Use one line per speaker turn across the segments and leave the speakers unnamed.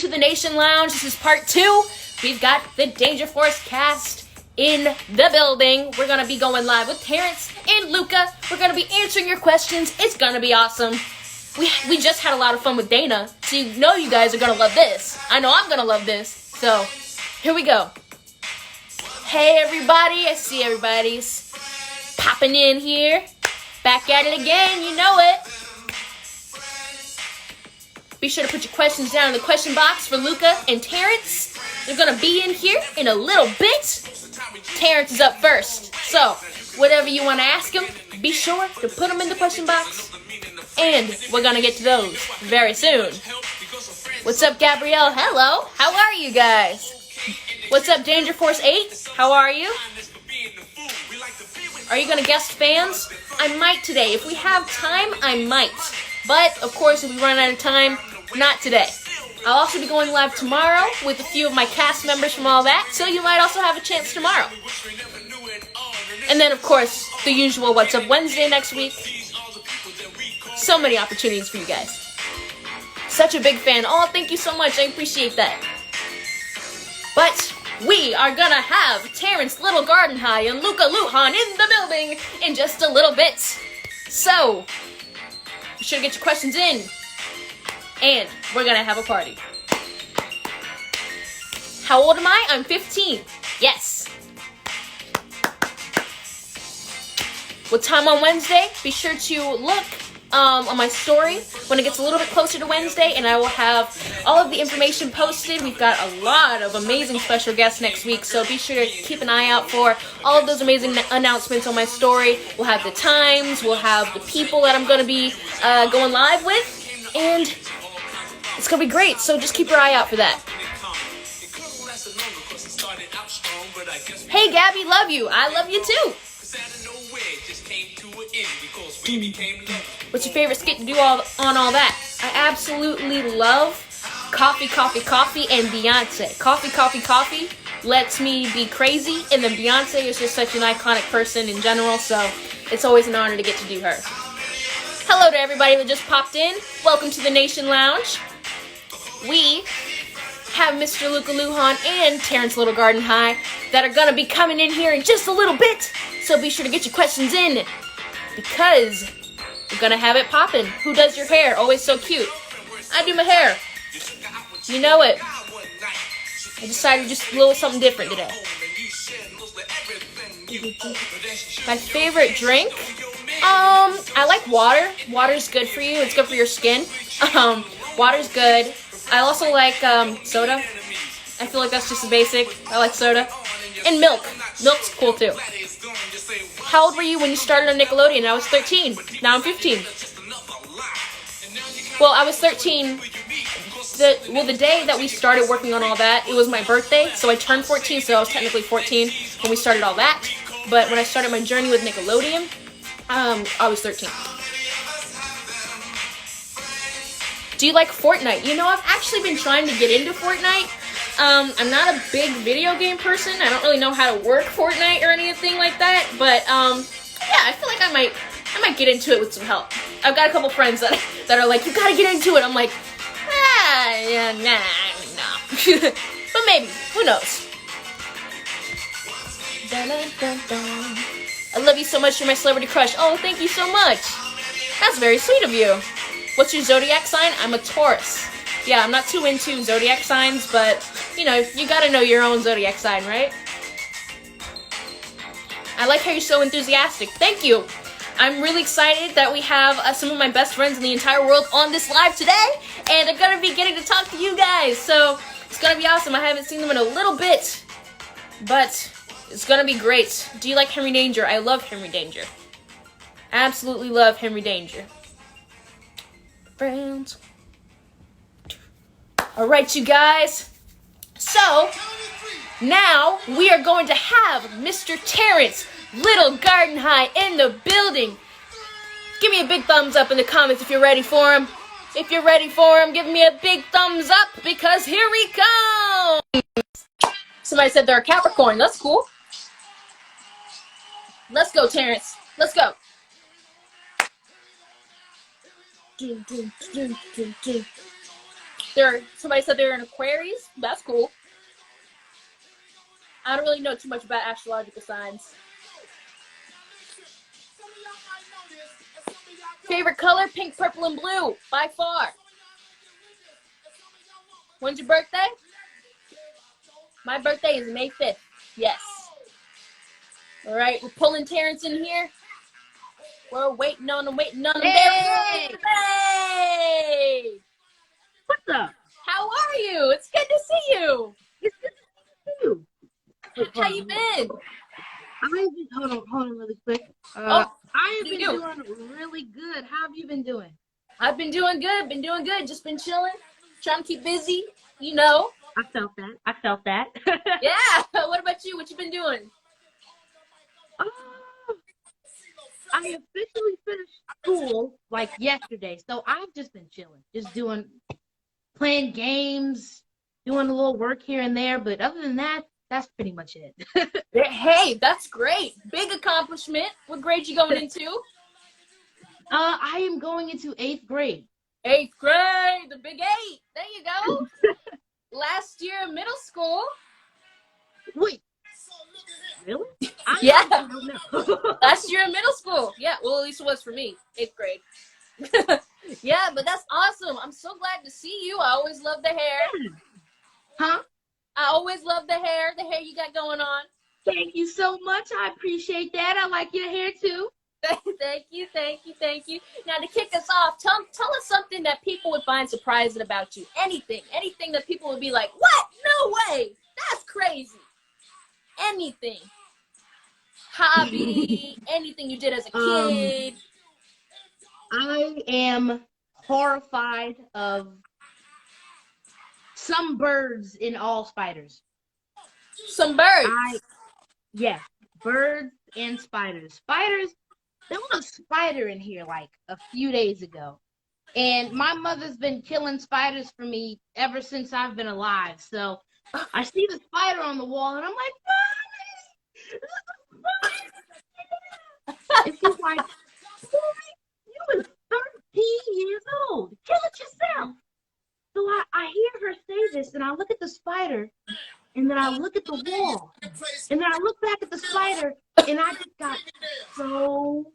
to the Nation Lounge. This is part 2. We've got the Danger Force cast in the building. We're going to be going live with Terrence and Luca. We're going to be answering your questions. It's going to be awesome. We just had a lot of fun with Dana, so you know you guys are going to love this. I know I'm going to love this. So, here we go. Hey everybody, I see everybody's popping in here. Back at it again, you know it. Be sure to put your questions down in the question box for Luca and Terrence. They're going to be in here in a little bit. Terrence is up first. So, whatever you want to ask him, be sure to put them in the question box. And we're going to get to those very soon. What's up, Gabrielle? Hello. How are you guys? What's up, Danger Force 8? How are you? Are you going to guest fans? I might today. If we have time, I might. But, of course, if we run out of time, not today. I'll also be going live tomorrow with a few of my cast members from all that, so you might also have a chance tomorrow. And then, of course, the usual What's Up Wednesday next week. So many opportunities for you guys. Such a big fan. Oh, thank you so much. I appreciate that. But we are gonna have Terrence Little Gardenhigh and Luca Luhan in the building in just a little bit. So, be sure to get your questions in. And we're gonna have a party. How old am I? I'm 15. Yes. What time on Wednesday? Be sure to look on my story when it gets a little bit closer to Wednesday, and I will have all of the information posted. We've got a lot of amazing special guests next week, so be sure to keep an eye out for all of those amazing announcements on my story. We'll have the times, we'll have the people that I'm going to be going live with, and it's going to be great, so just keep your eye out for that. Hey, Gabby, love you. I love you too. What's your favorite skit to do on all that? I absolutely love Coffee, Coffee, Coffee and Beyonce. Coffee, Coffee, Coffee lets me be crazy, and then Beyonce is just such an iconic person in general, so it's always an honor to get to do her. Hello to everybody that just popped in. Welcome to the Nation Lounge. We have Mr. Luca Luhan and Terrence Little Gardenhigh that are going to be coming in here in just a little bit, so be sure to get your questions in, because we're going to have it poppin'. Who does your hair? Always so cute. I do my hair. You know it. I decided to just a little something different today. My favorite drink? I like water. Water's good for you. It's good for your skin. Water's good. I also like soda. I feel like that's just a basic. I like soda. And milk. Milk's cool too. How old were you when you started on Nickelodeon? I was 13. Now I'm 15. Well, I was 13. The day that we started working on all that, it was my birthday, so I turned 14, so I was technically 14 when we started all that. But when I started my journey with Nickelodeon, I was 13. Do you like Fortnite? You know, I've actually been trying to get into Fortnite. I'm not a big video game person. I don't really know how to work Fortnite or anything like that. But yeah, I feel like I might get into it with some help. I've got a couple friends that are like, you gotta get into it. I'm like, yeah, no. But maybe, who knows? I love you so much. You're my celebrity crush. Oh, thank you so much. That's very sweet of you. What's your zodiac sign? I'm a Taurus. Yeah, I'm not too into zodiac signs, but, you know, you gotta know your own zodiac sign, right? I like how you're so enthusiastic. Thank you. I'm really excited that we have some of my best friends in the entire world on this live today, and I'm gonna be getting to talk to you guys, so it's gonna be awesome. I haven't seen them in a little bit, but it's gonna be great. Do you like Henry Danger? I love Henry Danger. Absolutely love Henry Danger. Friends. Alright, you guys. So, now we are going to have Mr. Terrence Little Gardenhigh in the building. Give me a big thumbs up in the comments if you're ready for him. If you're ready for him, give me a big thumbs up, because here we come. Somebody said they're a Capricorn. That's cool. Let's go, Terrence. Let's go. Somebody said they're in Aquarius. That's cool. I don't really know too much about astrological signs. Favorite color? Pink, purple, and blue. By far. When's your birthday? My birthday is May 5th. Yes. All right, we're pulling Terrence in here. We're waiting on him.
Hey!
Hey!
What's up?
How are you? It's good to see you.
It's good to see you.
How you been?
Hold on really quick.
Oh,
I have been doing really good. How have you been doing?
I've been doing good. Just been chilling, trying to keep busy, you know.
I felt that.
Yeah. What about you? What you been doing?
I officially finished school like yesterday, so I've just been chilling, playing games, doing a little work here and there, but other than that, that's pretty much it.
Hey, that's great. Big accomplishment. What grade you going into?
I am going into 8th grade.
8th grade, the big 8. There you go. Last year of middle school.
Wait, really?
Yeah.
I don't know.
Last year in middle school. Yeah, well, at least it was for me, 8th grade. Yeah, but that's awesome. I'm so glad to see you. I always love the hair.
Huh?
I always love the hair you got going on.
Thank you so much. I appreciate that. I like your hair too.
Thank you. Now, to kick us off, tell us something that people would find surprising about you. Anything that people would be like, what? No way. That's crazy. Anything. Hobby, anything you did as a kid.
I am horrified of some birds in all spiders.
Some birds.
Yes, birds and spiders. Spiders, there was a spider in here like a few days ago. And my mother's been killing spiders for me ever since I've been alive. So I see the spider on the wall and I'm like, and she's like, you was 13 years old. Kill it yourself. So I hear her say this, and I look at the spider, and then I look at the wall, and then I look back at the spider, and I just got so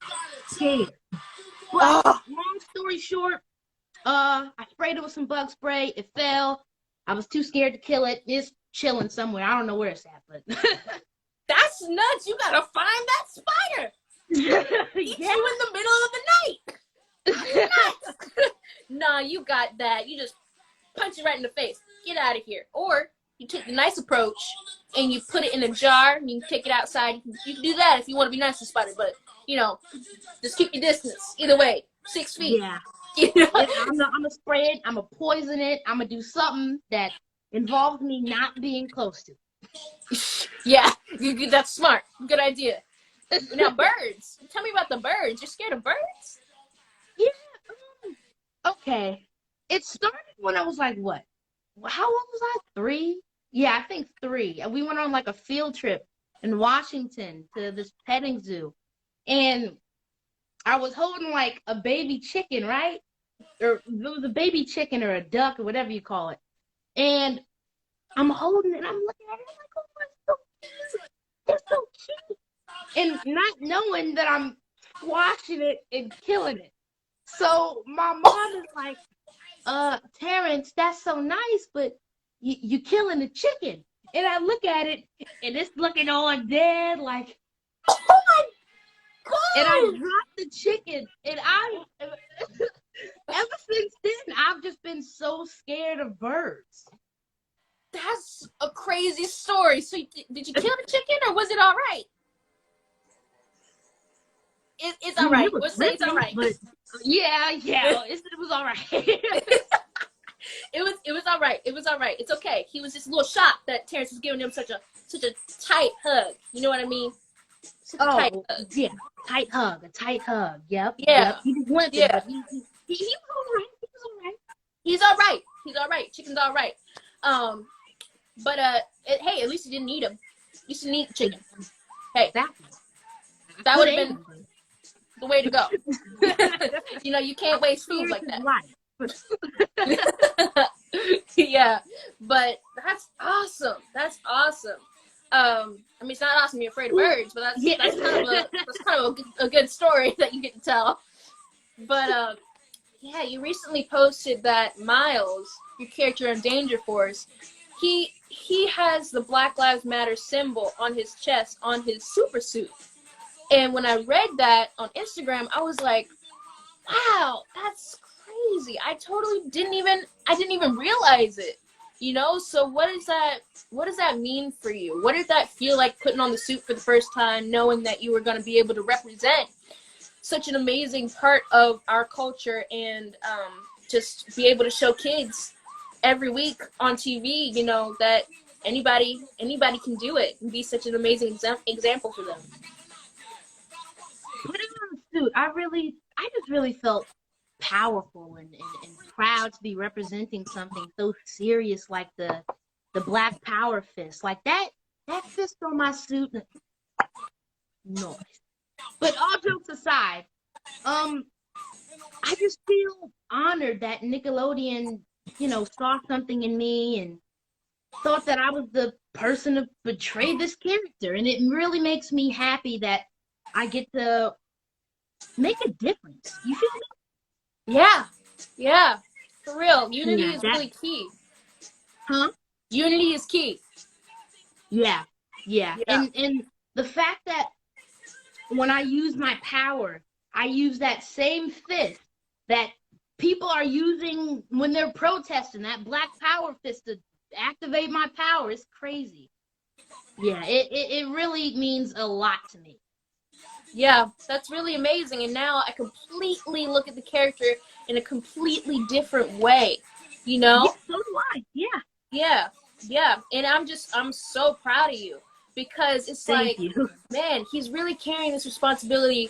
scared. But long story short, I sprayed it with some bug spray. It fell. I was too scared to kill it. It's chilling somewhere. I don't know where it's at, but
that's nuts. You gotta find that spider. Eat you in the middle of the night. Nah, you got that. You just punch it right in the face. Get out of here. Or you take the nice approach and you put it in a jar and you can take it outside. You can do that if you want to be nice to spider, but you know, just keep your distance. Either way, 6 feet.
Yeah.
You know?
I'm gonna spray it. I'm gonna poison it. I'm gonna do something that involves me not being close to.
Yeah, that's smart. Good idea. Now, birds. Tell me about the birds. You're scared of birds?
Yeah. Okay. It started when I was like, what? How old was I? 3? Yeah, I think 3. And we went on like a field trip in Washington to this petting zoo. And I was holding like a baby chicken, right? Or it was a baby chicken or a duck or whatever you call it. And I'm holding it and I'm looking at it. I'm like, oh, it's so cute. They're so cute. And not knowing that I'm squashing it and killing it. So my mom is like, Terrence, that's so nice, but you killing the chicken. And I look at it and it's looking all dead, like, oh my God. And I dropped the chicken and ever since then, I've just been so scared of birds.
That's a crazy story. So did you kill the chicken or was it all right? It's all right. We'll say it's all right.
But yeah, it was all right.
It was all right. It was all right. It's okay. He was just a little shocked that Terrence was giving him such a tight hug. You know what I mean?
Tight hug. Yeah, a tight hug. Yep.
Yeah.
Yep. He was limping, but he was all right. He was all right.
He's all right. He's all right. Chicken's all right. But hey, at least you didn't eat him. You should eat chicken. Hey, that would have been the way to go. You know, you can't waste food like that. Yeah, but that's awesome. That's awesome. I mean, it's not awesome you're afraid of birds, but
Yeah.
that's kind of a good story that you get to tell. But yeah, you recently posted that Miles, your character in Danger Force, he has the Black Lives Matter symbol on his chest on his super suit. And when I read that on Instagram, I was like, wow, that's crazy. I didn't even realize it. You know, so what does that mean for you? What did that feel like putting on the suit for the first time, knowing that you were going to be able to represent such an amazing part of our culture and just be able to show kids every week on TV, you know, that anybody can do it and be such an amazing example for them.
Putting on the suit, I just really felt powerful and proud to be representing something so serious like the Black Power fist. Like that fist on my suit, noise. But all jokes aside, I just feel honored that Nickelodeon, saw something in me and thought that I was the person to portray this character. And it really makes me happy that I get to make a difference. You feel me?
Yeah, yeah, for real. Unity
Yeah,
is really key.
huh?
Unity is key.
Yeah, yeah.
Yeah.
And the fact that when I use my power, I use that same fist that people are using when they're protesting, that Black Power fist to activate my power. It's crazy. Yeah, it really means a lot to me.
Yeah, that's really amazing. And now I completely look at the character in a completely different way. You
Yeah,
know?
so do I. Yeah.
Yeah, yeah. And I'm so proud of you because it's
Thank
like,
you.
man, he's really carrying this responsibility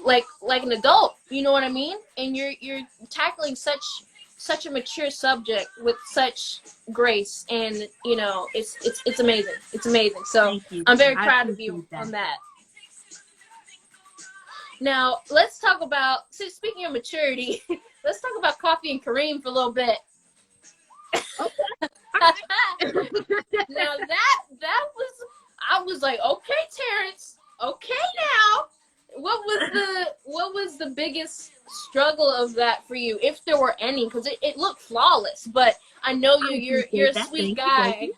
like an adult. You know what I mean? And you're tackling such a mature subject with such grace, and you know it's amazing. It's amazing. So
Thank you.
I'm very
I
proud of you
appreciate that.
on that. Now let's talk about. So speaking of maturity, let's talk about Coffee and Kareem for a little bit.
Okay.
Now that was I was like, okay, Terrence, okay now. What was the biggest struggle of that for you, if there were any? Because it looked flawless, but I know
I
you're
appreciate
a
that.
sweet
Thank you. Thank
guy.
you.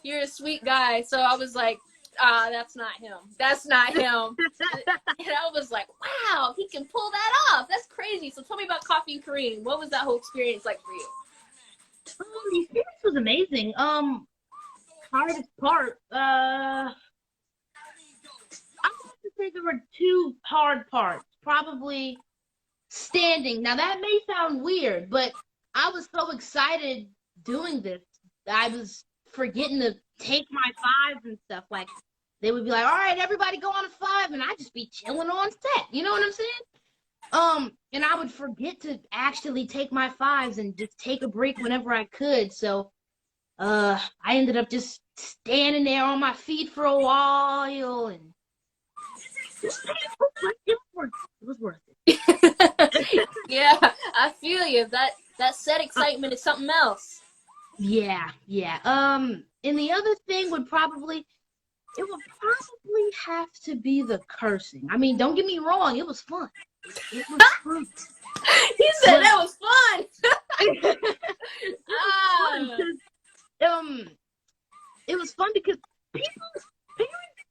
You're a sweet guy. So I was like, that's not him. That's not him. And I was like, wow, he can pull that off. That's crazy. So tell me about Coffee and Kareem. What was that whole experience like for you?
The experience was amazing. Hardest part. I would have to say there were two hard parts. Probably standing. Now that may sound weird, but I was so excited doing this. I was forgetting to take my fives and stuff. Like they would be like, "All right, everybody, go on a five," and I'd just be chilling on set. You know what I'm saying? And I would forget to actually take my fives and just take a break whenever I could. So, I ended up just standing there on my feet for a while, and it was worth it. It was worth it.
Yeah, I feel you. That set excitement is something else.
Yeah, yeah. And the other thing would probably have to be the cursing. I mean, don't get me wrong, it was fun. It was fun.
He said that was fun.
It was fun
Ah,
'cause, it was fun because parents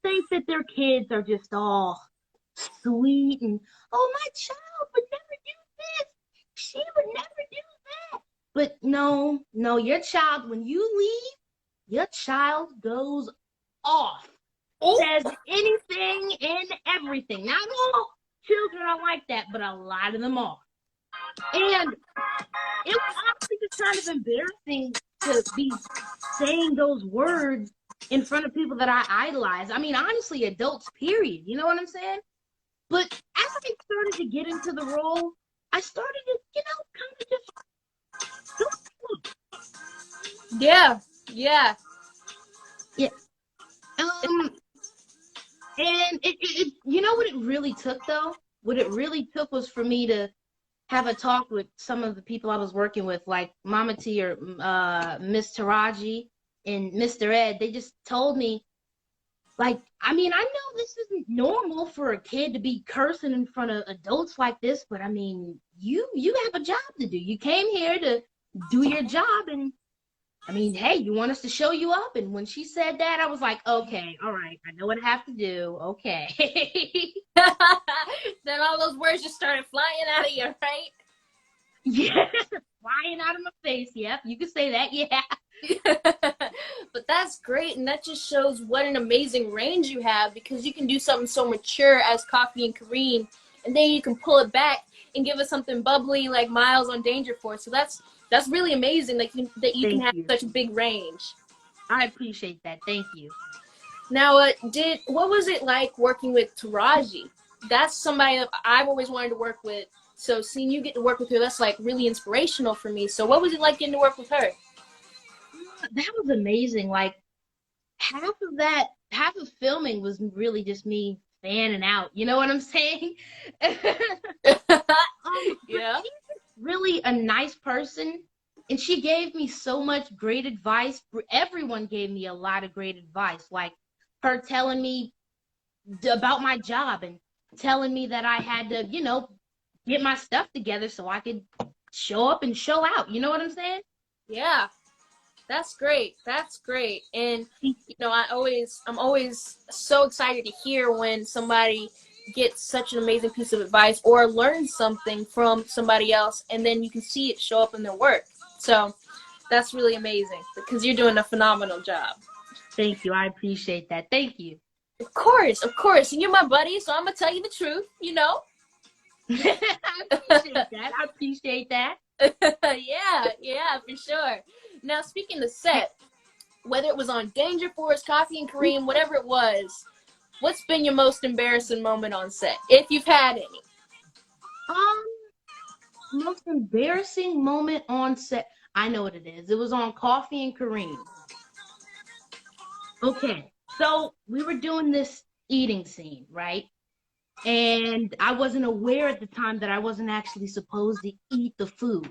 think that their kids are just all sweet and my child would never do this. She would never do that. But no, no, your child, when you leave, your child goes off.
oh,
Says anything and everything. Not all children are like that, but a lot of them are. And it was honestly just kind of embarrassing to be saying those words in front of people that I idolize. I mean, honestly, adults, period. You know what I'm saying? But as I started to get into the role, I started to, kind of just
yeah, yeah,
yeah. And it you know what it really took though? What it really took was for me to have a talk with some of the people I was working with, like Mama T or Miss Taraji and Mr. Ed. They just told me, like, I mean, I know this isn't normal for a kid to be cursing in front of adults like this, but I mean, you have a job to do. You came here to do your job, and I mean, hey, you want us to show you up? And when she said that, I was like, okay, all right, I know what I have to do. Okay.
Then all those words just started flying out of you, right?
Yeah, flying out of my face. Yep, you can say that. Yeah.
But that's great, and that just shows what an amazing range you have, because you can do something so mature as Coffee and Kareem, and then you can pull it back and give us something bubbly like Miles on Danger Force. So that's really amazing that you can
Thank
have
you.
such a big range.
I appreciate that. Thank you.
Now, what was it like working with Taraji? That's somebody that I've always wanted to work with. So seeing you get to work with her, that's like really inspirational for me. So what was it like getting to work with her?
That was amazing. Like half of filming was really just me fanning out. You know what I'm saying? But
Yeah.
she's really a nice person, and she gave me so much great advice. Everyone gave me a lot of great advice, like her telling me about my job and telling me that I had to, get my stuff together so I could show up and show out. You know what I'm saying?
Yeah. That's great. That's great. And I'm always so excited to hear when somebody gets such an amazing piece of advice or learns something from somebody else, and then you can see it show up in their work. So that's really amazing, because you're doing a phenomenal job.
Thank you. I appreciate that. Thank you.
Of course, of course. And you're my buddy, so I'm gonna tell you the truth.
I appreciate that. I appreciate that.
Yeah, for sure. Now, speaking of set, whether it was on Danger Force, Coffee and Kareem, whatever it was, what's been your most embarrassing moment on set, if you've had any?
Um, Most embarrassing moment on set. I know what it is. It was on Coffee and Kareem. Okay, so we were doing this eating scene, right? And I wasn't aware at the time that I wasn't actually supposed to eat the food.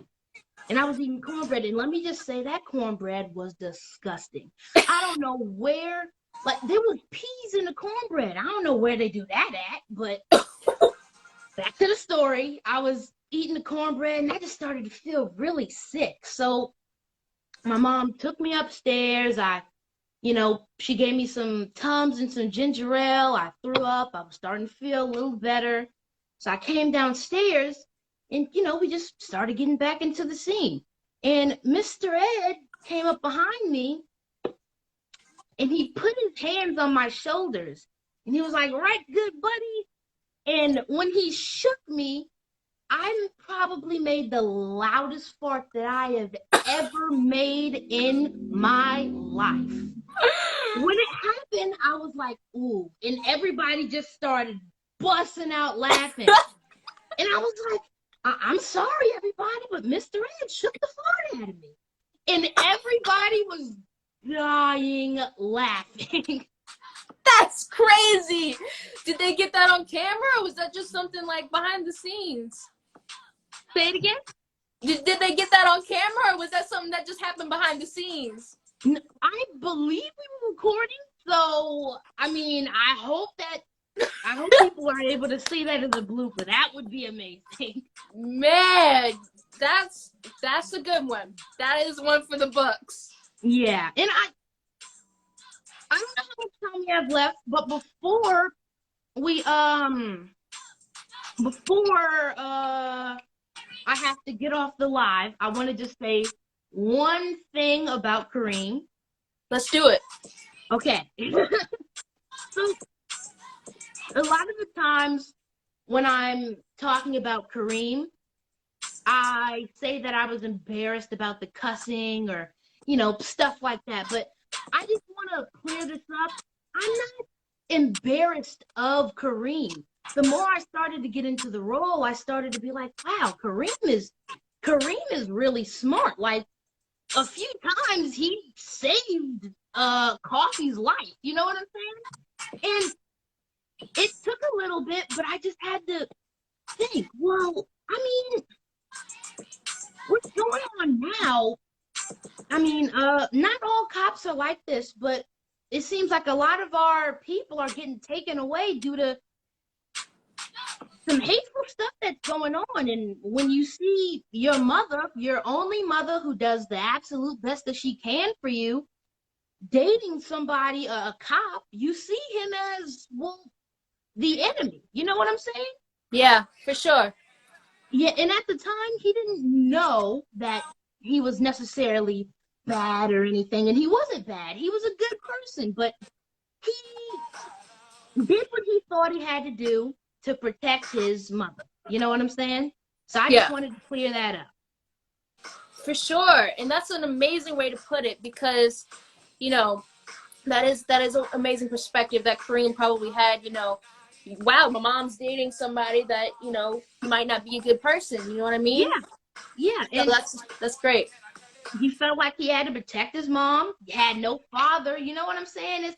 And I was eating cornbread. And let me just say that cornbread was disgusting. I don't know where, like, there was peas in the cornbread. I don't know where they do that at, but back to the story. I was eating the cornbread and I just started to feel really sick. So my mom took me upstairs. She gave me some Tums and some ginger ale. I threw up. I was starting to feel a little better. So I came downstairs and, we just started getting back into the scene. And Mr. Ed came up behind me and he put his hands on my shoulders and he was like, right, good, buddy. And when he shook me, I probably made the loudest fart that I have ever made in my life. When it happened, I was like, ooh. And everybody just started busting out laughing. And I was like, I'm sorry, everybody, but Mr. Ed shook the fart out of me. And everybody was dying laughing.
That's crazy. Did they get that on camera, or was that just something like behind the scenes?
Say it again?
Did they get that on camera, or was that something that just happened behind the scenes?
I believe we were recording, so I mean, I hope people are able to see that as a blooper. That would be amazing.
Man, that's a good one. That is one for the books.
Yeah, and I don't know how much time we have left, but before I have to get off the live, I want to just say one thing about Kareem.
Let's do it.
Okay. So a lot of the times when I'm talking about Kareem, I say that I was embarrassed about the cussing or, stuff like that. But I just want to clear this up. I'm not embarrassed of Kareem. The more I started to get into the role, I started to be like, wow, Kareem is really smart. Like a few times he saved Coffee's life. You know what I'm saying? And it took a little bit, but I just had to think, well, I mean, cops are like this, but it seems like a lot of our people are getting taken away due to some hateful stuff that's going on. And when you see your mother, your only mother who does the absolute best that she can for you, dating somebody, a cop, you see him as, well, the enemy. You know what I'm saying?
Yeah, for sure.
Yeah, and at the time, he didn't know that he was necessarily bad or anything, and he wasn't bad. He was a good person, but he did what he thought he had to do to protect his mother. You know what I'm saying? So I just
Yeah,
wanted to clear that up.
for sure. And that's an amazing way to put it because, you know, that is an amazing perspective that Kareem probably had, you know. Wow, my mom's dating somebody that, you know, might not be a good person. You know what I
Yeah,
mean?
yeah,
So
and
that's great.
he felt like he had to protect his mom. He had no father. You know what I'm saying?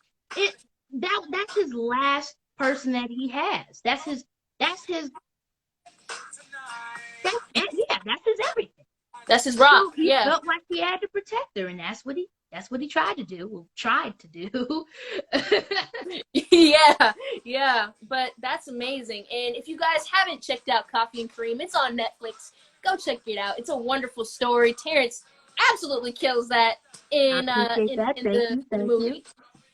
That's his last person that he has. That's his yeah, that's his everything.
That's his rock.
So he
Yeah.
felt like he had to protect her, and that's what he tried to do. Well, tried to do.
Yeah, yeah, but that's amazing. And if you guys haven't checked out Coffee and Cream, it's on Netflix. Go check it out. It's a wonderful story. Terrence absolutely kills that
I
in
appreciate that. Thank you.
in the
Thank you.
movie.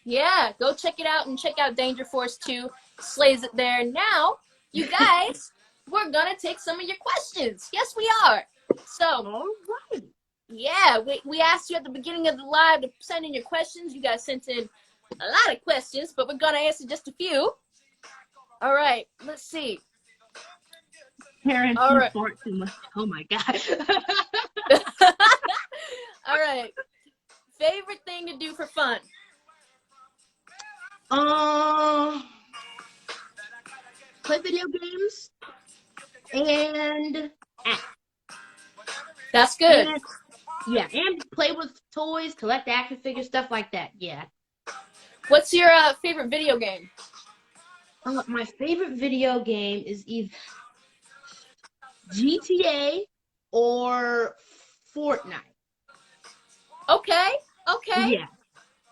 Yeah, go check it out and check out Danger Force 2. Slays it there. Now, you guys, we're gonna take some of your questions. Yes, we are. So,
All right.
yeah, we asked you at the beginning of the live to send in your questions. You guys sent in a lot of questions, but we're gonna answer just a few. All right, let's see.
Terrence,
All
you
right.
fart too much. Oh my god.
All right. Favorite thing to do for fun?
Play video games and act.
That's good.
And yeah, and play with toys, collect action figures, stuff like that. Yeah.
What's your favorite video game?
My favorite video game is either GTA or Fortnite.
Okay. Okay.
Yeah.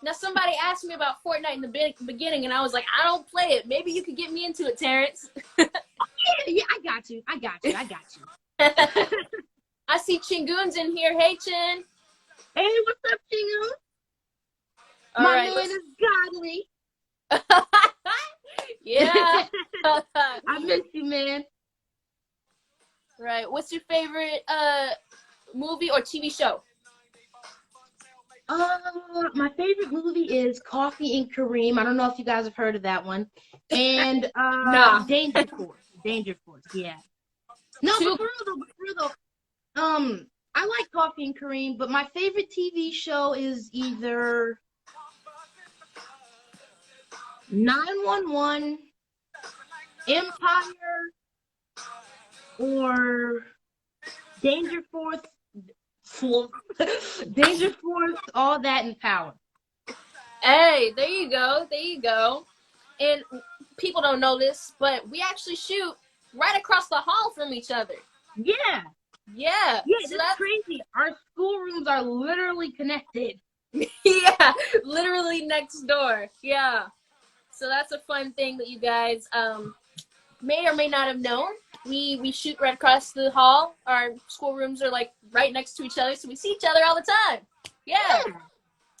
Now somebody asked me about Fortnite in the beginning, and I was like, I don't play it. Maybe you could get me into it, Terrence.
Yeah, I got you.
I see Chingun's in here. Hey, Chin.
Hey, what's up, Chingu?
All
My
right,
man is godly.
Yeah.
I miss you, man.
Right. What's your favorite movie or TV show?
My favorite movie is Coffee and Kareem. I don't know if you guys have heard of that one. And
Nah.
Danger Force. Danger Force, yeah. No, but for real though, I like Coffee and Kareem, but my favorite TV show is either 911, Empire, or Danger Force. Danger Force, all that in Power.
Hey, there you go. There you go. And people don't know this, but we actually shoot right across the hall from each other.
Yeah.
Yeah.
Yeah,
So
that's crazy. Our schoolrooms are literally connected.
yeah, literally next door. Yeah. So that's a fun thing that you guys may or may not have known. We shoot right across the hall. Our schoolrooms are like right next to each other, so we see each other all the time. Yeah.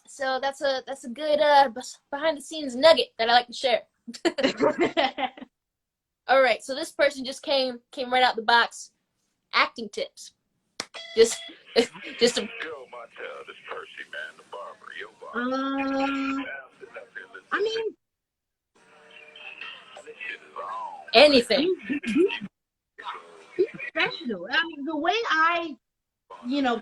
So that's a good behind the scenes nugget that I like to share. All right, so this person just came right out the box. Acting tips. Just a
Yo, Martell, this Percy, man, the barber. Yo, barber.
I mean,
This shit is on.
anything.
be professional. I mean, the way I,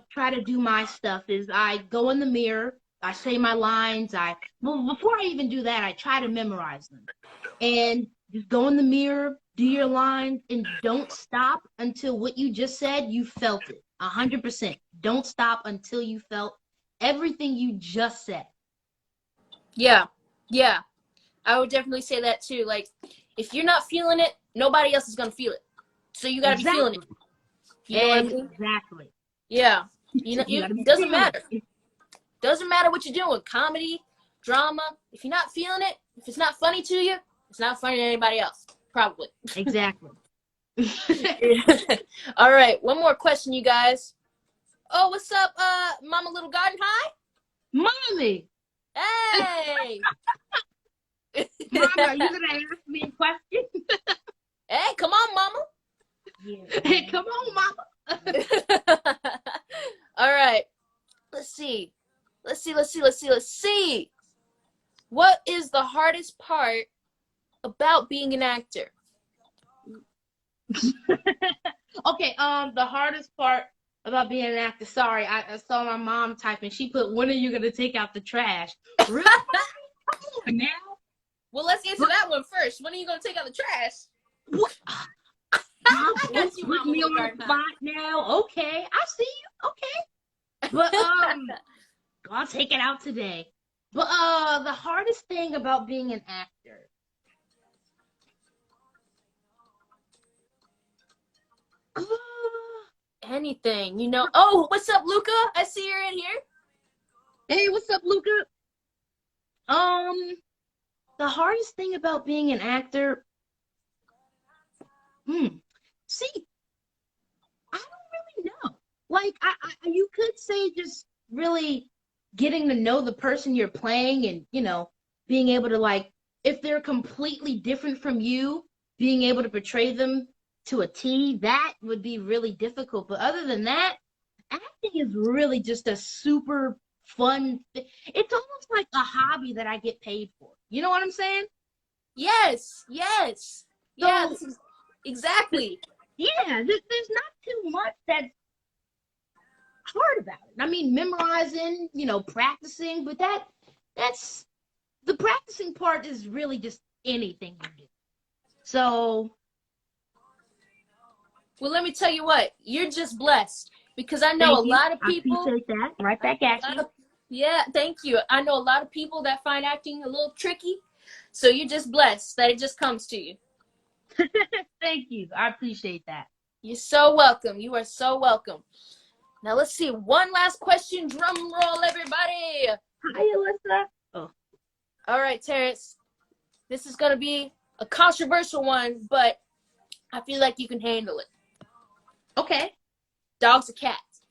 try to do my stuff is I go in the mirror, I say my lines. Before I even do that, I try to memorize them. And just go in the mirror, do your lines, and don't stop until what you just said, you felt it. 100%. Don't stop until you felt everything you just said.
Yeah. Yeah. I would definitely say that too. Like, if you're not feeling it, nobody else is gonna feel it. So you gotta be feeling it. You know what I mean?
Exactly.
Yeah. You know,
You gotta be
it doesn't
feeling
matter.
it.
Doesn't matter what you're doing, comedy, drama. If you're not feeling it, if it's not funny to you, it's not funny to anybody else, probably.
Exactly.
All right, one more question, you guys. Oh, what's up, Mama Little Gardenhigh?
Mommy!
Hey!
Mama, are you going to ask me a question?
Hey, come on, Mama.
Yeah. Hey, come on, Mama.
All right. Let's see. What is the hardest part about being an actor?
Okay, the hardest part about being an actor, sorry, I saw my mom typing. She put, when are you going to take out the trash? Really? Come on now.
Well, let's answer that one first. When are you going to take out the trash?
What?
I got
Don't
you,
put
Mama
me
Little
on the
Gardenhigh.
spot now. Okay, I see you. Okay. But, I'll take it out today. But, the hardest thing about being an actor. Uh,
Anything, you know. Oh, what's up, Luca? I see you're in here.
Hey, what's up, Luca? The hardest thing about being an actor, see, I don't really know. Like, you could say just really getting to know the person you're playing and, being able to, like, if they're completely different from you, being able to portray them to a T, that would be really difficult. But other than that, acting is really just a super fun It's almost like a hobby that I get paid for. You know what I'm saying?
Yes. Yeah,
So,
exactly.
yeah, there's not too much that's hard about it. I mean, memorizing, practicing, but that's the practicing part is really just anything you do. So,
Well, let me tell you what. You're just blessed because I know
thank
a
you.
lot of
I
people.
appreciate that. Right back at you.
Yeah, thank you. I know a lot of people that find acting a little tricky. So you're just blessed that it just comes to you.
Thank you. I appreciate that.
You're so welcome. You are so welcome. Now let's see. One last question. Drum roll, everybody.
Hi, Alyssa. Oh.
All right, Terrence. This is going to be a controversial one, but I feel like you can handle it.
Okay.
Dogs or cats?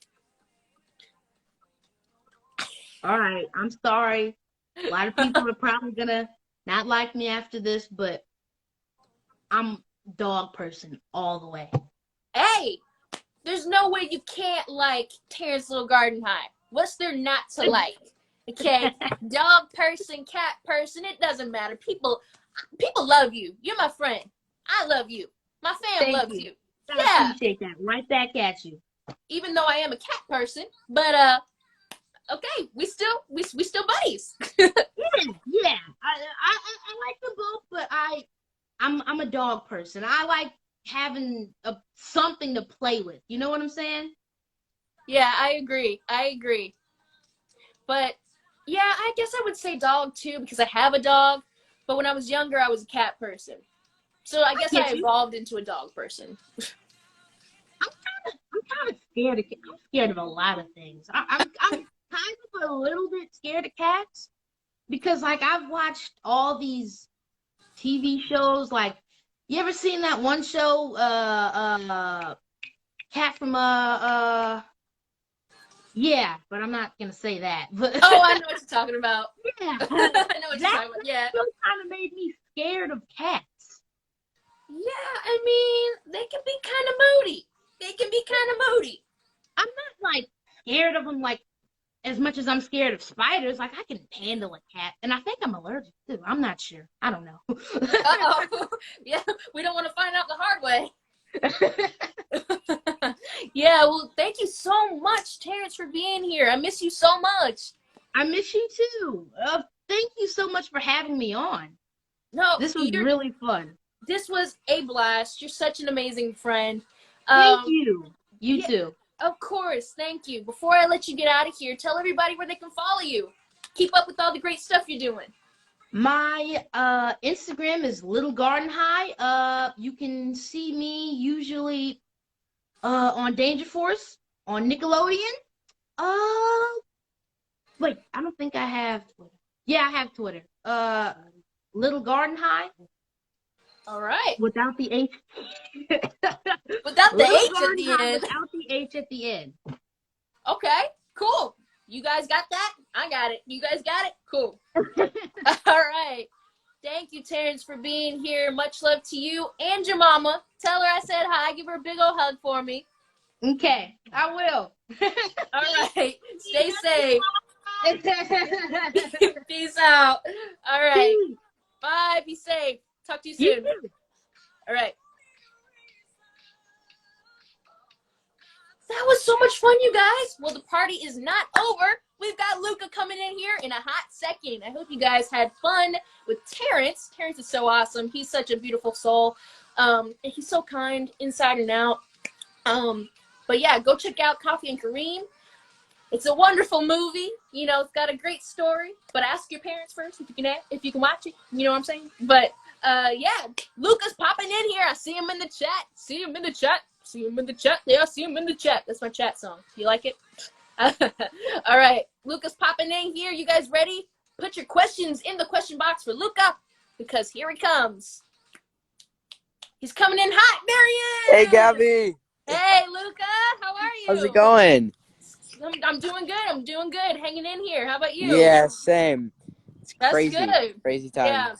All right. I'm sorry. A lot of people are probably gonna not like me after this, but I'm dog person all the way.
Hey, there's no way you can't like Terrence Little Gardenhigh. What's there not to like? Okay, dog person, cat person, it doesn't matter. People love you. You're my friend. I love you. My fam
Thank
loves
you.
you.
I
Yeah,
appreciate that. Right back at you.
even though I am a cat person, but okay, we still buddies.
Yeah. I like them both, but I'm a dog person. I like having something to play with. You know what I'm saying?
Yeah, I agree. But yeah, I guess I would say dog too because I have a dog. But when I was younger, I was a cat person. So I guess I
Get you.
evolved into a dog person.
I'm kind of scared of I'm scared of a lot of things. I'm kind of a little bit scared of cats because like I've watched all these TV shows. Like, you ever seen that one show, Cat from yeah, but I'm not gonna say that. But
Oh, I know what you're talking about.
yeah,
I know what you're talking
that
about. Yeah.
show kind of made me scared of cats.
Yeah, I mean, they can be kind of moody.
I'm not like scared of them like as much as I'm scared of spiders. Like, I can handle a cat, and I think I'm allergic too. I'm not sure. I don't know.
Uh-oh. Yeah, we don't want to find out the hard way. Yeah, well, thank you so much, Terrence, for being here. I miss you so much.
I miss you too. Thank you so much for having me on.
No,
This was really fun.
This was a blast. You're such an amazing friend.
Thank you. You
yeah,
too.
Of course, thank you. Before I let you get out of here, tell everybody where they can follow you. Keep up with all the great stuff you're doing.
My Instagram is Little Gardenhigh. You can see me usually on Danger Force on Nickelodeon. Wait, I don't think I have Twitter. Yeah, I have Twitter. Little Gardenhigh
All right.
without the H.
Without the
Little
H at the
Gardenhigh
end.
without the H at the end.
Okay, cool. You guys got that? I got it. You guys got it? Cool. All right. Thank you, Terrence, for being here. Much love to you and your mama. Tell her I said hi. Give her a big old hug for me.
Okay, I will.
All right. Stay safe. Peace out. All right.
Peace.
Bye. Be safe. Talk to you
You
soon.
too.
All right. That was so much fun, you guys. Well, the party is not over. We've got Luca coming in here in a hot second. I hope you guys had fun with Terrence. Terrence is so awesome. He's such a beautiful soul. And he's so kind inside and out. But yeah, go check out Coffee and Kareem. It's a wonderful movie. You know, it's got a great story. But ask your parents first if you can watch it. You know what I'm saying? But yeah, Luca's popping in here. I see him in the chat. See him in the chat. See him in the chat. Yeah, see him in the chat. That's my chat song. You like it? All right, Luca's popping in here. You guys ready? Put your questions in the question box for Luca, because here he comes. He's coming in hot. There he
Hey,
is.
Gabby.
Hey, Luca. How are you?
How's it going?
I'm doing good. I'm doing good. Hanging in here. How about you?
Yeah, same. It's
That's
crazy.
good.
Crazy time.
Yeah,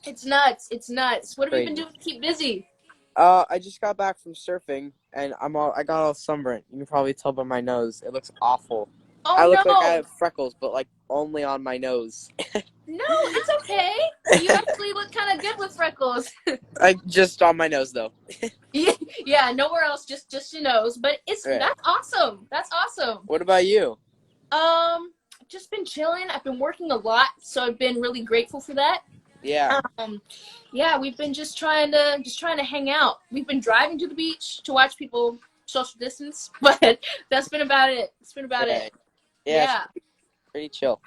it's nuts. It's nuts. What have you been
Crazy.
doing to keep busy?
I just got back from surfing and I got all sunburnt. You can probably tell by my nose. It looks awful.
Oh
I look
no.
like I have freckles, but like only on my nose.
No, it's okay. You actually look kind of good with freckles.
Like just on my nose though.
Yeah, nowhere else, just your nose. But
Right.
that's awesome. That's awesome.
What about you?
Just been chilling. I've been working a lot, so I've been really grateful for that.
Yeah.
Yeah, we've been just trying to hang out. We've been driving to the beach to watch people social distance, but that's been about it. It's been about it.
Yeah.
Yeah.
Pretty chill.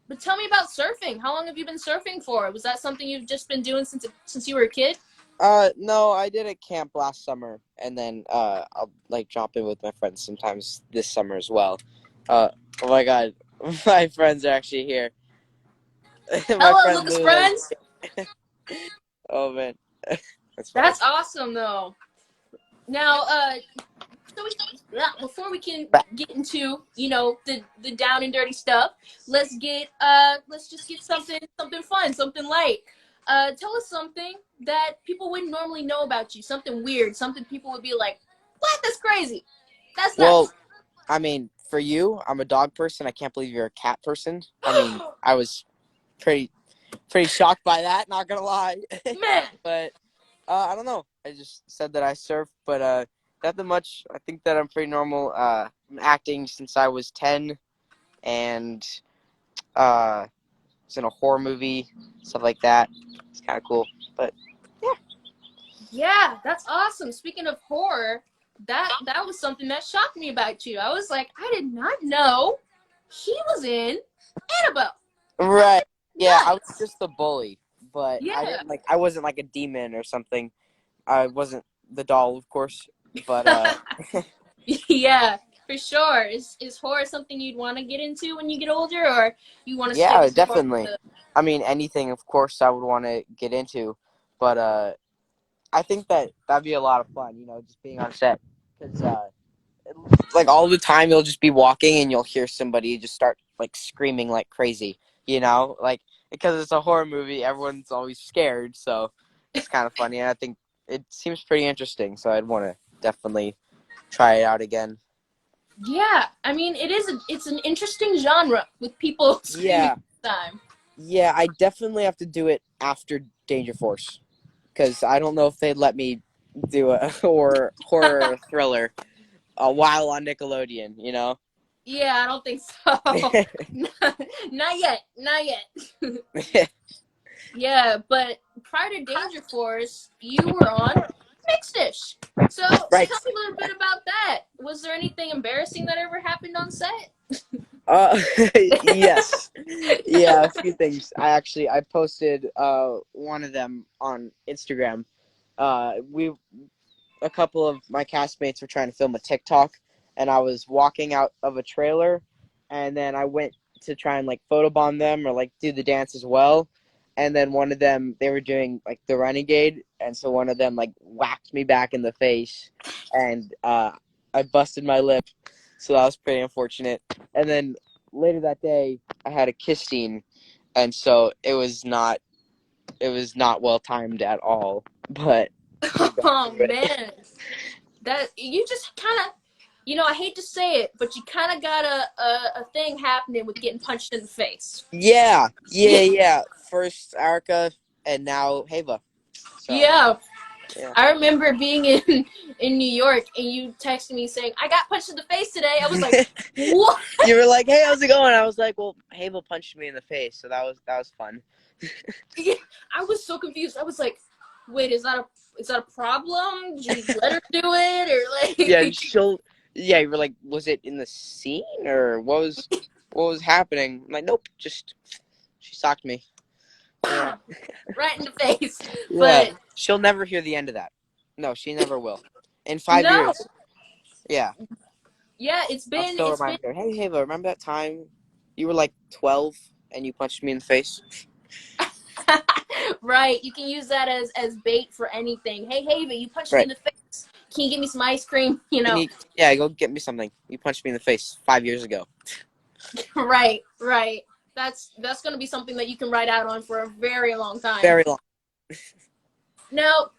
But tell me about surfing. How long have you been surfing for? Was that something you've just been doing since you were a kid?
No, I did a camp last summer, and then I'll like drop in with my friends sometimes this summer as well. Oh my God, my friends are actually here. My
Hello,
friend
Lucas
Lou.
friends.
Oh man, that's funny.
That's awesome, though. Now, before we can get into the down and dirty stuff, let's just get something fun, something light. Tell us something that people wouldn't normally know about you, something weird, something people would be like, "What? That's crazy. That's nuts."
Well, I mean, for you, I'm a dog person. I can't believe you're a cat person. I mean, I was pretty shocked by that. Not gonna lie.
Man.
But I don't know. I just said that I surf, but nothing much. I think that I'm pretty normal. I'm acting since I was 10, and was in a horror movie, stuff like that. It's kind of cool. But yeah.
Yeah, that's awesome. Speaking of horror, that was something that shocked me about you. I was like, I did not know he was in Annabelle.
Right. Yeah, I was just the bully, but
Yeah.
I wasn't like a demon or something. I wasn't the doll, of course, but
Yeah, for sure. Is horror something you'd want to get into when you get older, or you want to
yeah,
stick to
definitely. I mean, anything, of course, I would want to get into, but I think that that'd be a lot of fun, just being on set, because like all the time you'll just be walking and you'll hear somebody just start like screaming like crazy, like because it's a horror movie, everyone's always scared, so it's kind of funny, and I think it seems pretty interesting, so I'd want to definitely try it out again.
Yeah, I mean, it's an interesting genre with people screaming
Yeah.
all the time.
Yeah, I definitely have to do it after Danger Force, because I don't know if they'd let me do a horror thriller while on Nickelodeon,
Yeah, I don't think so. Not yet. Not yet. Yeah, but prior to Danger Force, you were on Mixed-ish. So
Right.
tell me a little bit about that. Was there anything embarrassing that ever happened on set?
Yes. Yeah, a few things. I posted one of them on Instagram. A couple of my castmates were trying to film a TikTok, and I was walking out of a trailer, and then I went to try and like photobomb them or like do the dance as well. And then one of them, they were doing like the renegade, and so one of them like whacked me back in the face, and I busted my lip, so that was pretty unfortunate. And then later that day, I had a kiss scene, and so it was not well timed at all. But we got
Oh
through it.
man, that you just kind of, I hate to say it, but you kind of got a thing happening with getting punched in the face.
Yeah. First Erica, and now Hava. So
Yeah,
yeah.
I remember being in New York and you texted me saying I got punched in the face today. I was like, what?
You were like, "Hey, how's it going?" I was like, "Well, Hava punched me in the face, so that was fun."
I was so confused. I was like, wait, is that a problem? Did you let her do it or
Yeah,
like?
yeah, you were like, "Was it in the scene or what was happening?" I'm like, "Nope, just she socked me." Yeah.
Right in the face.
Yeah.
But
She'll never hear the end of that. No, she never will. In 5 years.
no,
Yeah.
yeah,
I'll still
it's been
remind her, "Hey, Hava, remember that time you were like 12 and you punched me in the face?"
right. You can use that as bait for anything. Hey, Haven, you punched me in
Right.
the face. Can you get me some ice cream?
Yeah, go get me something. You punched me in the face 5 years ago.
Right, right. That's gonna be something that you can write out on for a very long time.
Very long.
Now,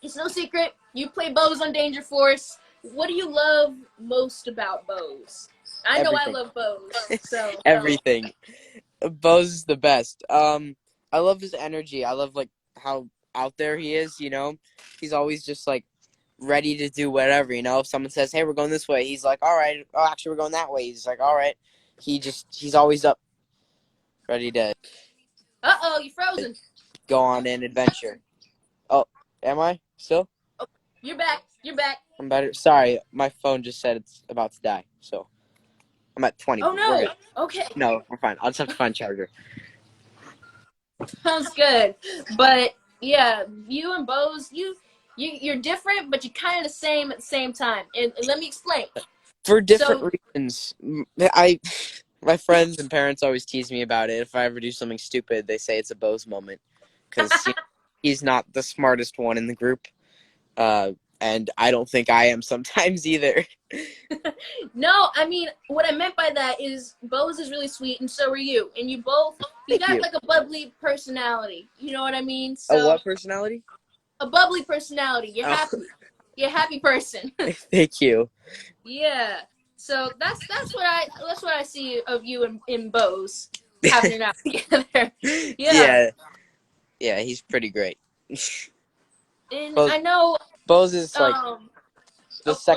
it's no secret you play Bose on Danger Force. What do you love most about Bose? I know I
Everything.
love Bose, so tell me.
Everything. Bose is the best. I love his energy. I love like how out there he is, you know? He's always just like ready to do whatever, you know? If someone says, "Hey, we're going this way," he's like, "All right." "Oh, actually we're going that way." He's like, "All right." He's always up ready to
Uh-oh, you frozen.
go on an adventure. Oh, am I still?
Oh, you're back. You're back.
I'm better. Sorry, my phone just said it's about to die. So I'm at 20.
Oh
We're
no.
good.
Okay.
No, we're fine. I'll just have to find a charger.
Sounds good. But yeah, you and Bose, you're different, but you're kind of the same at the same time. And let me explain.
For different
So
reasons. I my friends and parents always tease me about it. If I ever do something stupid, they say it's a Bose moment because he's not the smartest one in the group, and I don't think I am sometimes either.
no, I mean what I meant by that is Bose is really sweet, and so are you. And you
Thank
got
you.
like a bubbly personality. You know what I mean?
A
So
what personality?
a bubbly personality. You're
Oh,
happy. You're a happy person.
thank you.
Yeah. So that's what I see of you in Bose having it out together. Yeah.
Yeah, yeah, he's pretty great.
And
Bose,
I know
Bose is like
go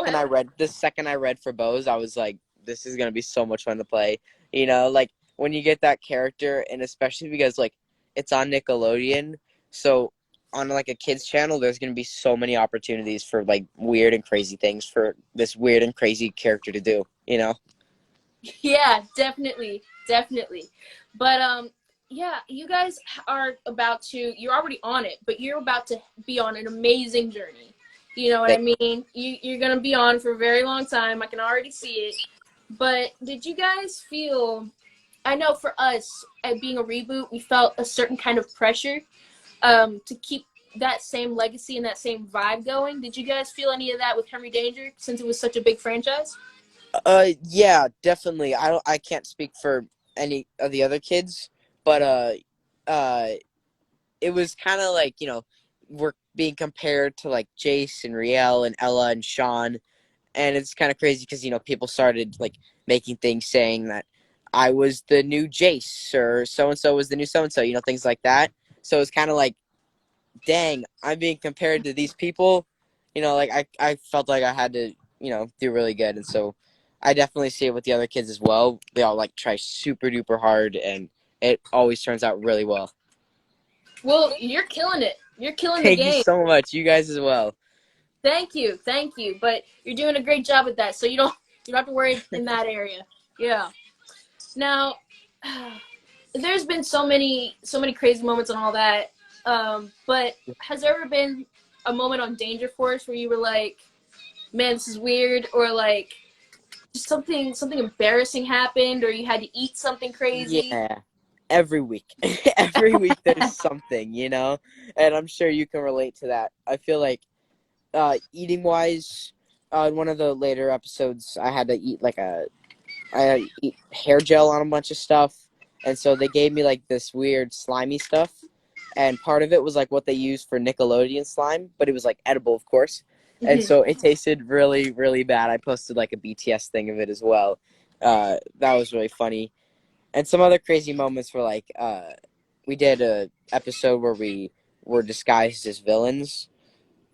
ahead.
the second I read for Bose, I was like, this is gonna be so much fun to play. You know, like when you get that character, and especially because like it's on Nickelodeon, so on like a kids channel, there's gonna be so many opportunities for like weird and crazy things for this weird and crazy character to do. You know?
Yeah, definitely. Definitely. But yeah, you guys you're already on it, but you're about to be on an amazing journey. You know what I
Like,
mean? You're going to be on for a very long time. I can already see it. But did you guys feel, I know for us, at being a reboot, we felt a certain kind of pressure to keep that same legacy and that same vibe going. Did you guys feel any of that with Henry Danger since it was such a big franchise?
yeah, definitely. I can't speak for any of the other kids, but uh, it was kind of like, you know, we're being compared to like Jace and Riel and Ella and Sean, and it's kind of crazy because, you know, people started like making things saying that I was the new Jace or so and so was the new so and so, you know, things like that. So it's kind of like, dang, I'm being compared to these people. You know, like I felt like I had to, you know, do really good, and so I definitely see it with the other kids as well. They all like try super duper hard, and it always turns out really well.
Well, you're killing it. You're killing the
Thank you
game.
so much. You guys as well.
Thank you, thank you. But you're doing a great job at that, so you don't have to worry in that area. Yeah. Now, there's been so many crazy moments and all that. But has there ever been a moment on Danger Force where you were like, "Man, this is weird," or like, just something embarrassing happened, or you had to eat something crazy?
Yeah, every week. Every week there's something, and I'm sure you can relate to that. I feel like eating wise, in one of the later episodes, I had to eat I had to eat hair gel on a bunch of stuff, and so they gave me like this weird slimy stuff, and part of it was like what they used for Nickelodeon slime, but it was like edible, of course, and
Mhm.
so it tasted really, really bad. I posted like a BTS thing of it as well. That was really funny, and some other crazy moments were like we did a episode where we were disguised as villains,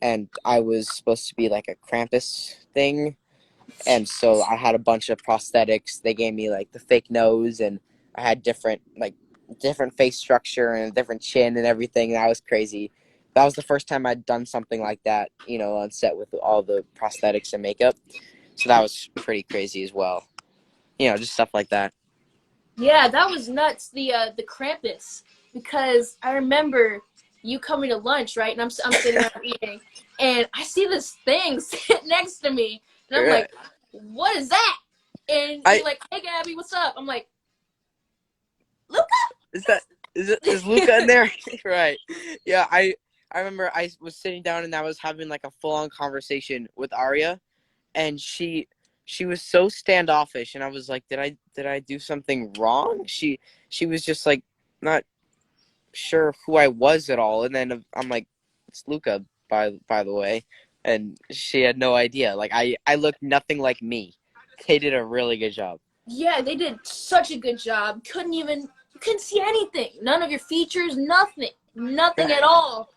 and I was supposed to be like a Krampus thing, and so I had a bunch of prosthetics. They gave me like the fake nose, and I had different face structure and a different chin and everything. That was crazy. That was the first time I'd done something like that, on set with all the prosthetics and makeup. So that was pretty crazy as well. Just stuff like that.
Yeah, that was nuts. The Krampus, because I remember you coming to lunch, right? And I'm sitting there eating, and I see this thing sit next to me, and I'm
Yeah.
like, "What is that?" And
I
you're like, "Hey, Gabby, what's up?" I'm like, "Luca."
is that is Luca in there? Right. Yeah, I remember I was sitting down and I was having like a full on conversation with Arya, and she was so standoffish, and I was like, did I do something wrong? She was just like not sure who I was at all, and then I'm like, it's Luca, by the way, and she had no idea. Like I looked nothing like me. They did a really good job.
Yeah, they did such a good job. You couldn't see anything. None of your features, nothing at
Right.
all.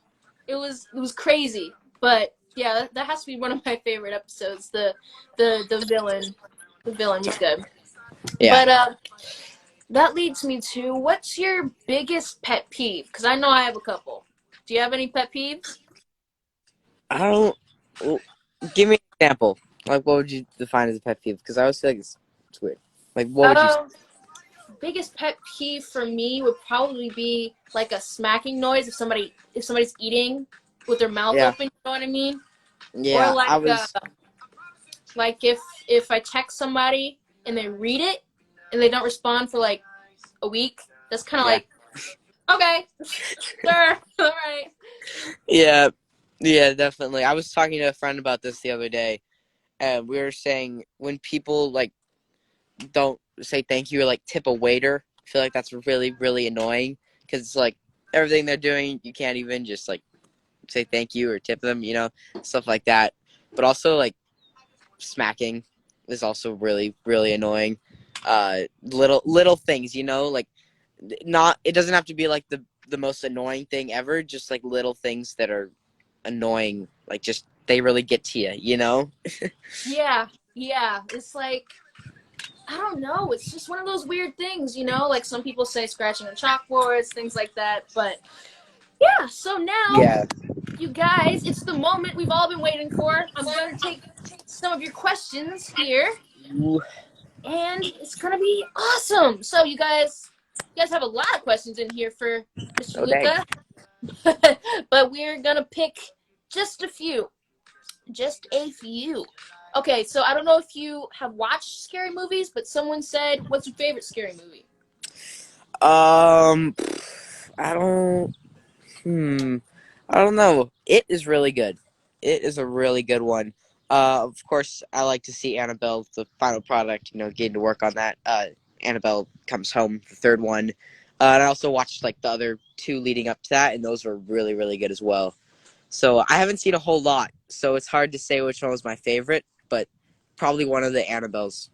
It was crazy. But yeah, that has to be one of my favorite episodes. The villain was good.
Yeah.
But that leads me to, what's your biggest pet peeve? Because I know I have a couple. Do you have any pet peeves?
I don't. Well, give me an example. Like, what would you define as a pet peeve? Because I always feel like it's weird. Like, what would you say?
Um, Biggest pet peeve for me would probably be like a smacking noise if somebody's eating with their mouth
Yeah.
open. You know what I mean? Or
Yeah. I was.
like if I text somebody and they read it and they don't respond for like a week. That's kind of
Yeah.
like, okay, sure, all right.
Yeah. Yeah. Definitely. I was talking to a friend about this the other day, and we were saying when people like don't say thank you or like tip a waiter, I feel like that's really, really annoying because it's like everything they're doing, you can't even just like say thank you or tip them, stuff like that. But also like smacking is also really, really annoying. Little things, like not. It doesn't have to be like the most annoying thing ever. Just like little things that are annoying, like just they really get to you.
Yeah, yeah. It's like, I don't know. It's just one of those weird things, Like some people say scratching on chalkboards, things like that. But yeah, so now,
Yeah.
you guys, it's the moment we've all been waiting for. I'm gonna take some of your questions here,
Ooh,
and it's gonna be awesome. So you guys have a lot of questions in here for Mr.
oh dang.
Luca, but we're gonna pick just a few. Just a few. Okay, so I don't know if you have watched scary movies, but someone said, "What's your favorite scary movie?"
Um, I don't. Hmm. I don't know. It is really good. It is a really good one. Of course, I like to see Annabelle, the final product. Getting to work on that. Annabelle Comes Home, the third one. And I also watched like the other two leading up to that, and those were really, really good as well. So I haven't seen a whole lot, so it's hard to say which one was my favorite, but probably one of the Annabelles.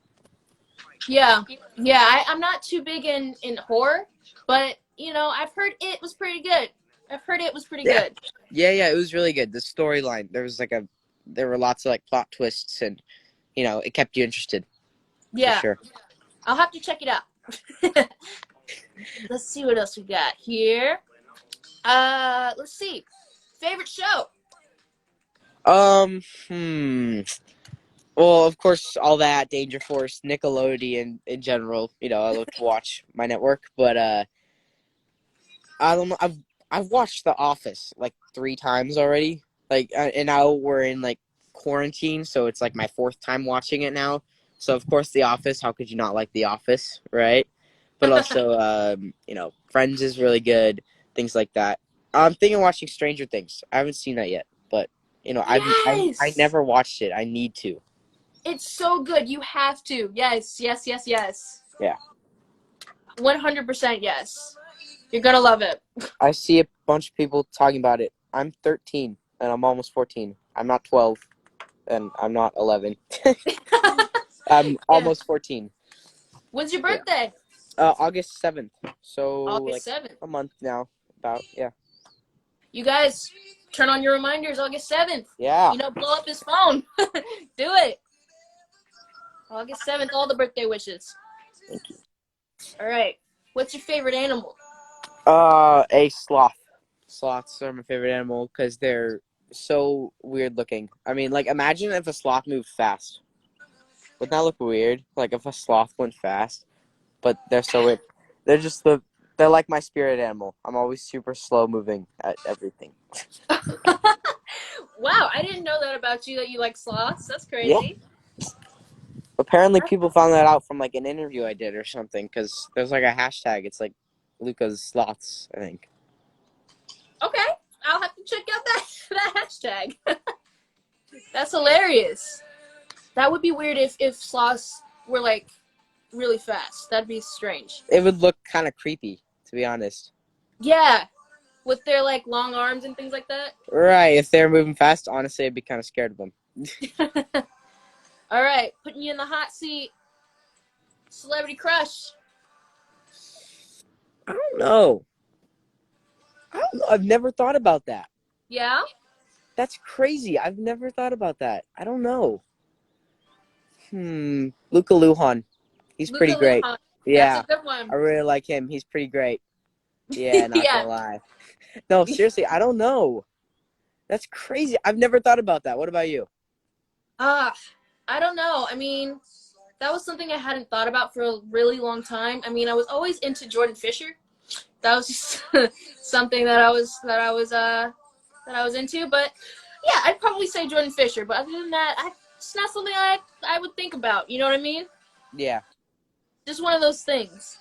Yeah, yeah. I'm not too big in horror, but I've heard it was pretty good. I've heard it was pretty
Yeah,
good.
yeah. It was really good. The storyline, there were lots of like plot twists, and it kept you interested for
Yeah,
sure.
I'll have to check it out. Let's see what else we got here. Let's see. Favorite show?
Um, hmm. Well, of course, all that Danger Force, Nickelodeon in general. I love to watch my network, but I don't know. I've watched The Office like 3 times already. Like, and now we're in like quarantine, so it's like my fourth time watching it now. So of course, The Office. How could you not like The Office, right? But also, Friends is really good. Things like that. I'm thinking of watching Stranger Things. I haven't seen that yet, but I
Yes.
never watched it. I need to.
It's so good. You have to. Yes, yes, yes, yes.
Yeah.
100% yes. You're gonna love it.
I see a bunch of people talking about it. I'm 13 and I'm almost 14. I'm not 12 and I'm not 11. I'm
Yeah.
almost 14.
When's your
Yeah.
birthday?
August 7th. So
August
like
7th.
a month now. About yeah.
You guys, turn on your reminders August 7th.
Yeah.
Blow up his phone. Do it. August 7th, all the birthday wishes.
Thank you.
All right. What's your favorite animal?
A sloth. Sloths are my favorite animal because they're so weird looking. I mean, like imagine if a sloth moved fast. Wouldn't that look weird? Like if a sloth went fast, but they're so weird. They're just they're like my spirit animal. I'm always super slow moving at everything.
Wow, I didn't know that about you, that you like sloths. That's
Yeah.
crazy.
Apparently, people found that out from like an interview I did or something. Because there's like a hashtag. It's like Luca's sloths, I think.
Okay, I'll have to check out that hashtag. That's hilarious. That would be weird if sloths were like really fast. That'd be strange.
It would look kind of creepy, to be honest.
Yeah, with their like long arms and things like that.
Right. If they're moving fast, honestly, I'd be kind of scared of them.
All right, putting you in the hot seat. Celebrity crush.
I don't know. I've never thought about that.
Yeah.
That's crazy. I've never thought about that. I don't know. Luca Luhan. He's
Luca
pretty great.
Luhan. That's a
Yeah.
good one.
I really like him. He's pretty great. Yeah, not
Yeah.
gonna lie. No, seriously, I don't know. That's crazy. I've never thought about that. What about you?
I don't know. I mean, that was something I hadn't thought about for a really long time. I mean, I was always into Jordan Fisher. That was just something that I was into. But yeah, I'd probably say Jordan Fisher. But other than that, it's not something I would think about. You know what I mean?
Yeah.
Just one of those things.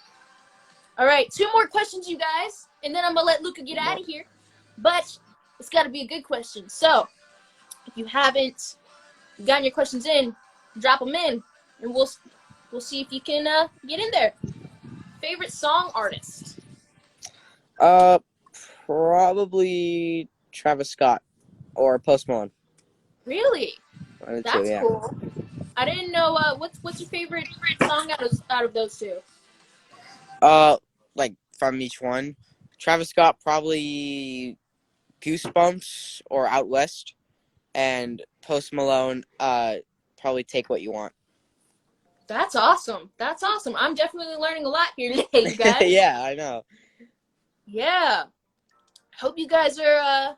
All right, 2 more questions, you guys, and then I'm gonna let Luca get out of here. But it's got to be a good question. So if you haven't gotten your questions in, drop them in, and we'll see if you can get in there. Favorite song artist?
Probably Travis Scott or Post Malone.
Really?
One of the two,
That's
yeah.
cool. I didn't know. What's your favorite song out of those two?
Like from each one, Travis Scott probably Goosebumps or Out West, and Post Malone probably Take What You Want.
That's awesome. That's awesome. I'm definitely learning a lot here today, you guys.
Yeah, I know.
Yeah. Hope you guys are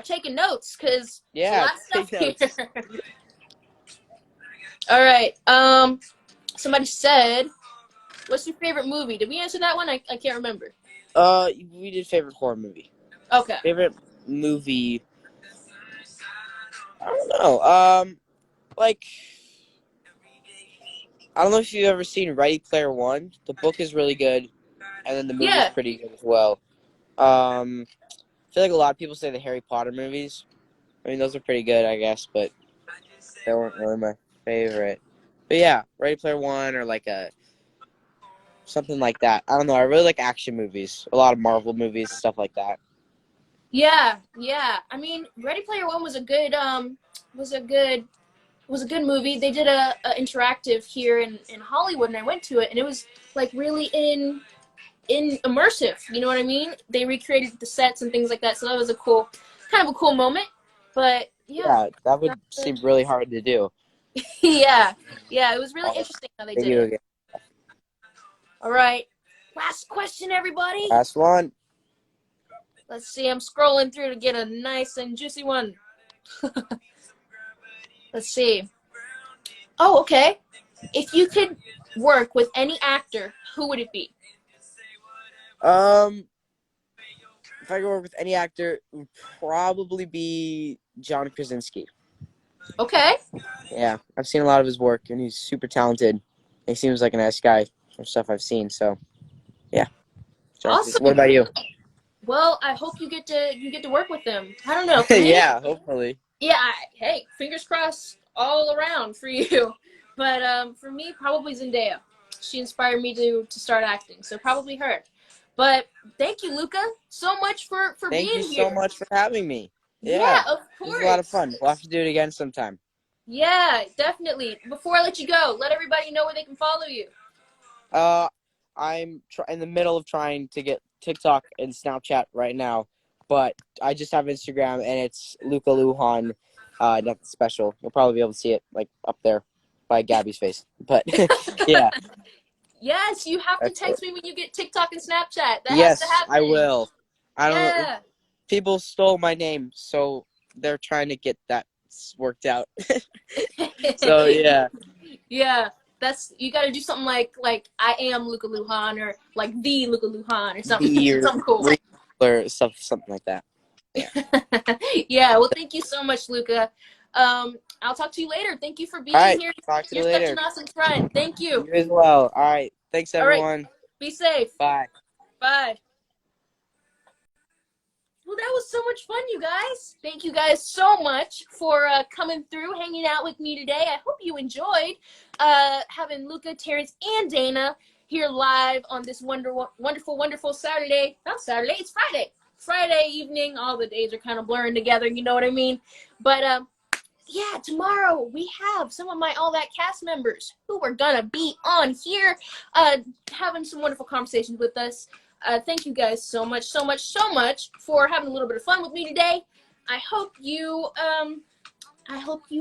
taking notes, because there's a
Yeah,
lot of stuff
take
here.
notes.
All right. Somebody said, "What's your favorite movie?" Did we answer that one? I can't remember.
We did favorite horror movie.
Okay.
Favorite movie. I don't know. Like I don't know if you've ever seen Ready Player One. The book is really good, and then the movie's
Yeah.
pretty good as well. I feel like a lot of people say the Harry Potter movies. I mean, those are pretty good, I guess, but they weren't really my favorite. But yeah, Ready Player One or like something like that. I don't know. I really like action movies. A lot of Marvel movies, stuff like that.
Yeah. Yeah. I mean, Ready Player One was a good movie. They did a interactive here in Hollywood, and I went to it, and it was like really in immersive. You know what I mean? They recreated the sets and things like that, so that was kind of a cool moment. But yeah,
Yeah, that would seem really hard to do.
yeah, it was really
All
interesting how they did
video
it.
game.
All right, last question, everybody.
Last one.
Let's see. I'm scrolling through to get a nice and juicy one. Let's see. Oh, okay. If you could work with any actor, who would it be?
If I could work with any actor, it would probably be John Krasinski.
Okay.
Yeah, I've seen a lot of his work, and he's super talented. He seems like a nice guy from stuff I've seen. So, yeah. What
Awesome.
about you?
Well, I hope you get to work with them. I don't know. For me,
Yeah, hopefully.
yeah. Hey, fingers crossed all around for you. But for me, probably Zendaya. She inspired me to start acting, so probably her. But thank you, Luca, so much for
Thank you
being
so
here.
much for having me.
Yeah,
Yeah,
of
it was a lot of
course.
fun. We'll have to do it again sometime.
Yeah, definitely. Before I let you go, let everybody know where they can follow you.
I'm in the middle of trying to get TikTok and Snapchat right now, but I just have Instagram, and it's Luca Luhan, nothing special. You'll probably be able to see it like up there by Gabby's face. But yeah,
Yes, you have to
that's it.
text me when you get TikTok and Snapchat. That has to
Yes, I
happen.
will. I don't know.
Yeah.
People stole my name, so they're trying to get that worked out. So yeah,
Yeah. That's you got to do something like I am Luca Luhan or like the Luca Luhan or something
the
something cool.
or something like that. Yeah.
Yeah. Well, thank you so much, Luca. I'll talk to you later. Thank you for
All
being
right.
here.
Talk to you
You're such
later.
an awesome friend. Thank you.
You as well. All right. Thanks,
All right.
everyone.
Be safe.
Bye.
Bye. Well, that was so much fun, you guys. Thank you guys so much for coming through, hanging out with me today. I hope you enjoyed having Luca, Terrence, and Dana here live on this wonderful Saturday. Not Saturday, it's Friday. Friday evening. All the days are kind of blurring together, you know what I mean? But yeah, tomorrow we have some of my All That cast members who are gonna be on here having some wonderful conversations with us. Thank you guys so much for having a little bit of fun with me today. I hope you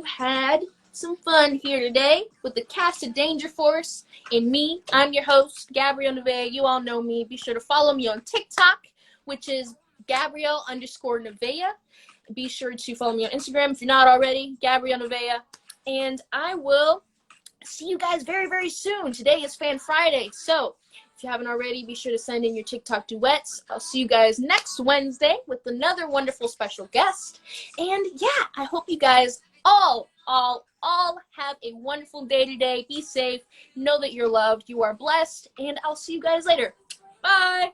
had some fun here today with the cast of Danger Force and me. I'm your host, Gabrielle Nevaeh. You all know me. Be sure to follow me on TikTok, which is Gabrielle_Nevaeh. Be sure to follow me on Instagram if you're not already, Gabrielle Nevaeh. And I will see you guys very, very soon. Today is Fan Friday, so if you haven't already, be sure to send in your TikTok duets. I'll see you guys next Wednesday with another wonderful special guest. And yeah, I hope you guys all have a wonderful day today. Be safe. Know that you're loved. You are blessed. And I'll see you guys later. Bye.